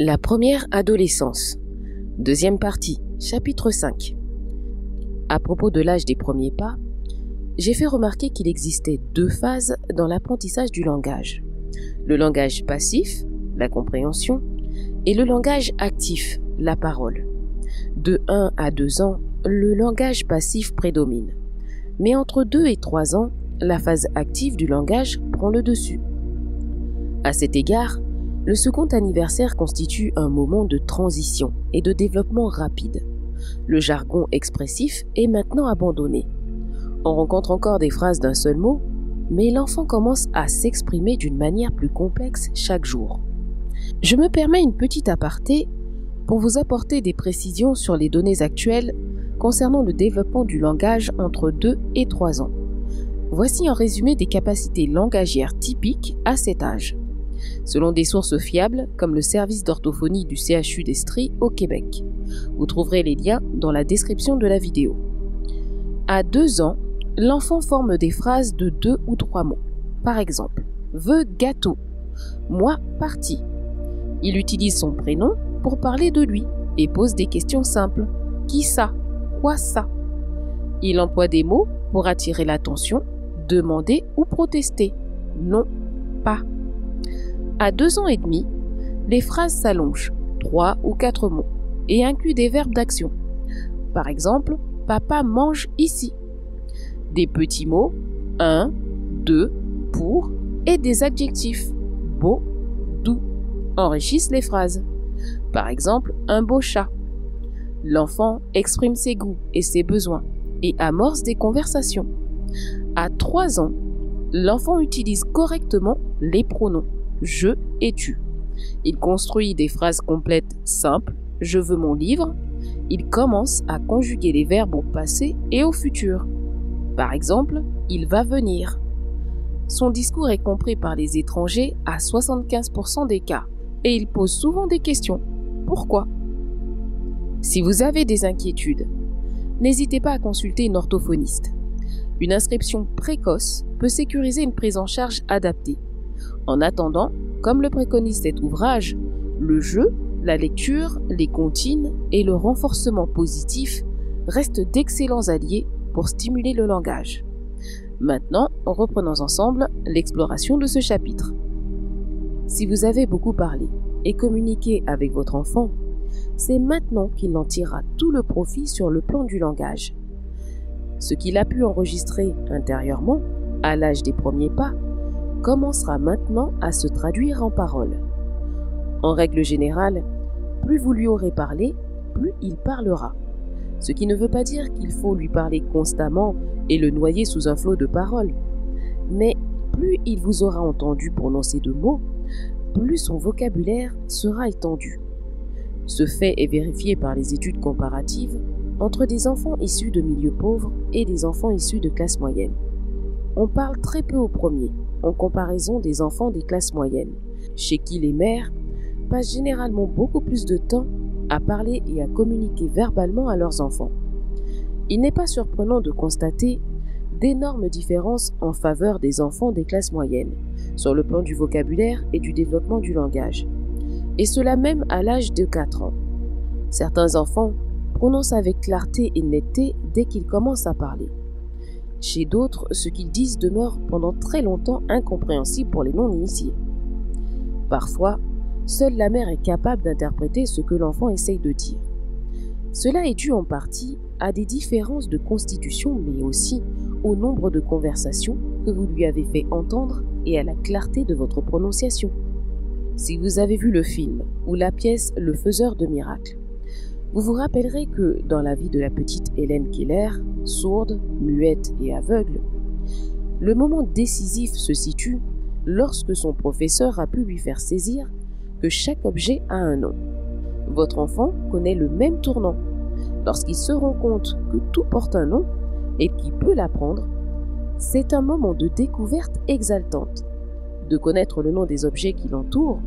La première adolescence. Deuxième partie, chapitre 5. À propos de l'âge des premiers pas, j'ai fait remarquer qu'il existait deux phases dans l'apprentissage du langage. Le langage passif, la compréhension, et le langage actif, la parole. De 1 à 2 ans, le langage passif prédomine. Mais entre 2 et 3 ans, la phase active du langage prend le dessus. À cet égard, le second anniversaire constitue un moment de transition et de développement rapide. Le jargon expressif est maintenant abandonné. On rencontre encore des phrases d'un seul mot, mais l'enfant commence à s'exprimer d'une manière plus complexe chaque jour. Je me permets une petite aparté pour vous apporter des précisions sur les données actuelles concernant le développement du langage entre 2 et 3 ans. Voici un résumé des capacités langagières typiques à cet âge. Selon des sources fiables, comme le service d'orthophonie du CHU d'Estrie au Québec. Vous trouverez les liens dans la description de la vidéo. À 2 ans, l'enfant forme des phrases de 2 ou 3 mots. Par exemple, « veux gâteau »,« moi parti ». Il utilise son prénom pour parler de lui et pose des questions simples. « Qui ça ? Quoi ça ?» Il emploie des mots pour attirer l'attention, demander ou protester. « Non, pas ». À 2 ans et demi, les phrases s'allongent, 3 ou 4 mots, et incluent des verbes d'action. Par exemple, « Papa mange ici ». Des petits mots, 1, 2, pour, et des adjectifs, beau, doux, enrichissent les phrases. Par exemple, un beau chat. L'enfant exprime ses goûts et ses besoins, et amorce des conversations. À 3 ans, l'enfant utilise correctement les pronoms. Je et tu. Il construit des phrases complètes simples. Je veux mon livre. Il commence à conjuguer les verbes au passé et au futur. Par exemple, il va venir. Son discours est compris par les étrangers à 75% des cas et il pose souvent des questions. Pourquoi ? Si vous avez des inquiétudes, n'hésitez pas à consulter une orthophoniste. Une inscription précoce peut sécuriser une prise en charge adaptée. En attendant, comme le préconise cet ouvrage, le jeu, la lecture, les comptines et le renforcement positif restent d'excellents alliés pour stimuler le langage. Maintenant, reprenons ensemble l'exploration de ce chapitre. Si vous avez beaucoup parlé et communiqué avec votre enfant, c'est maintenant qu'il en tirera tout le profit sur le plan du langage. Ce qu'il a pu enregistrer intérieurement, à l'âge des premiers pas, commencera maintenant à se traduire en paroles. En règle générale, plus vous lui aurez parlé, plus il parlera. Ce qui ne veut pas dire qu'il faut lui parler constamment et le noyer sous un flot de paroles. Mais plus il vous aura entendu prononcer de mots, plus son vocabulaire sera étendu. Ce fait est vérifié par les études comparatives entre des enfants issus de milieux pauvres et des enfants issus de classes moyennes. On parle très peu au premier, en comparaison des enfants des classes moyennes, chez qui les mères passent généralement beaucoup plus de temps à parler et à communiquer verbalement à leurs enfants. Il n'est pas surprenant de constater d'énormes différences en faveur des enfants des classes moyennes, sur le plan du vocabulaire et du développement du langage, et cela même à l'âge de 4 ans. Certains enfants prononcent avec clarté et netteté dès qu'ils commencent à parler. Chez d'autres, ce qu'ils disent demeure pendant très longtemps incompréhensible pour les non-initiés. Parfois, seule la mère est capable d'interpréter ce que l'enfant essaye de dire. Cela est dû en partie à des différences de constitution, mais aussi au nombre de conversations que vous lui avez fait entendre et à la clarté de votre prononciation. Si vous avez vu le film ou la pièce Le Faiseur de miracles, vous vous rappellerez que dans la vie de la petite Hélène Keller, sourde, muette et aveugle, le moment décisif se situe lorsque son professeur a pu lui faire saisir que chaque objet a un nom. Votre enfant connaît le même tournant. Lorsqu'il se rend compte que tout porte un nom et qu'il peut l'apprendre, c'est un moment de découverte exaltante. De connaître le nom des objets qui l'entourent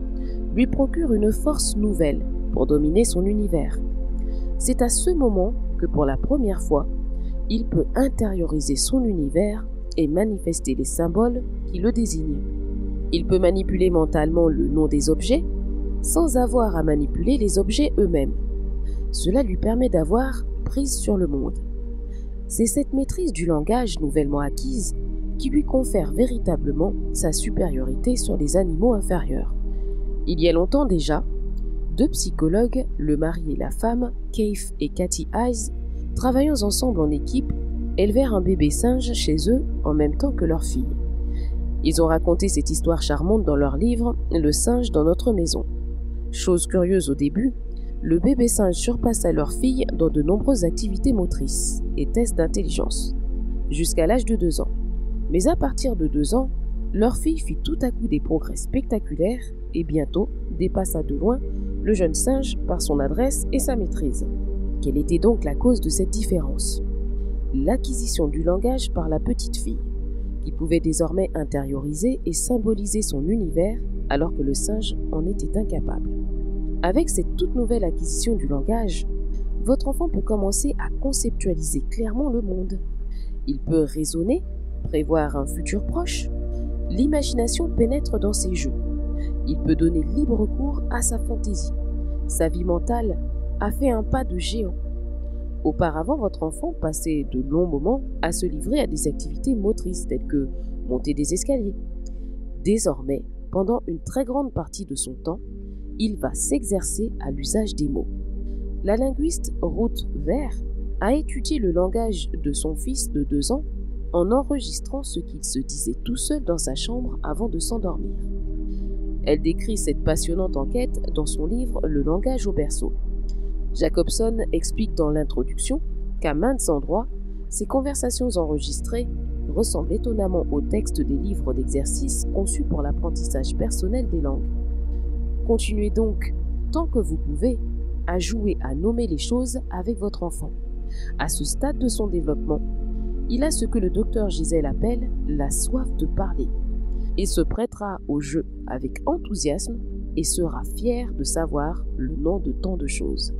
lui procure une force nouvelle pour dominer son univers. C'est à ce moment que pour la première fois, il peut intérioriser son univers et manifester les symboles qui le désignent. Il peut manipuler mentalement le nom des objets, sans avoir à manipuler les objets eux-mêmes. Cela lui permet d'avoir prise sur le monde. C'est cette maîtrise du langage nouvellement acquise qui lui confère véritablement sa supériorité sur les animaux inférieurs. Il y a longtemps déjà, deux psychologues, le mari et la femme, Keith et Kathy Eyes, travaillant ensemble en équipe, élevèrent un bébé singe chez eux en même temps que leur fille. Ils ont raconté cette histoire charmante dans leur livre « Le singe dans notre maison ». Chose curieuse au début, le bébé singe surpassa leur fille dans de nombreuses activités motrices et tests d'intelligence, jusqu'à l'âge de 2 ans. Mais à partir de 2 ans, leur fille fit tout à coup des progrès spectaculaires et bientôt dépassa de loin le jeune singe par son adresse et sa maîtrise. Quelle était donc la cause de cette différence? L'acquisition du langage par la petite fille, qui pouvait désormais intérioriser et symboliser son univers alors que le singe en était incapable. Avec cette toute nouvelle acquisition du langage, votre enfant peut commencer à conceptualiser clairement le monde. Il peut raisonner, prévoir un futur proche. L'imagination pénètre dans ses jeux. Il peut donner libre cours à sa fantaisie. Sa vie mentale a fait un pas de géant. Auparavant, votre enfant passait de longs moments à se livrer à des activités motrices telles que monter des escaliers. Désormais, pendant une très grande partie de son temps, il va s'exercer à l'usage des mots. La linguiste Ruth Ware a étudié le langage de son fils de 2 ans en enregistrant ce qu'il se disait tout seul dans sa chambre avant de s'endormir. Elle décrit cette passionnante enquête dans son livre « Le langage au berceau ». Jacobson explique dans l'introduction qu'à maints endroits, ces conversations enregistrées ressemblent étonnamment aux textes des livres d'exercices conçus pour l'apprentissage personnel des langues. Continuez donc, tant que vous pouvez, à jouer à nommer les choses avec votre enfant. À ce stade de son développement, il a ce que le docteur Gisèle appelle la soif de parler et se prêtera au jeu avec enthousiasme et sera fier de savoir le nom de tant de choses.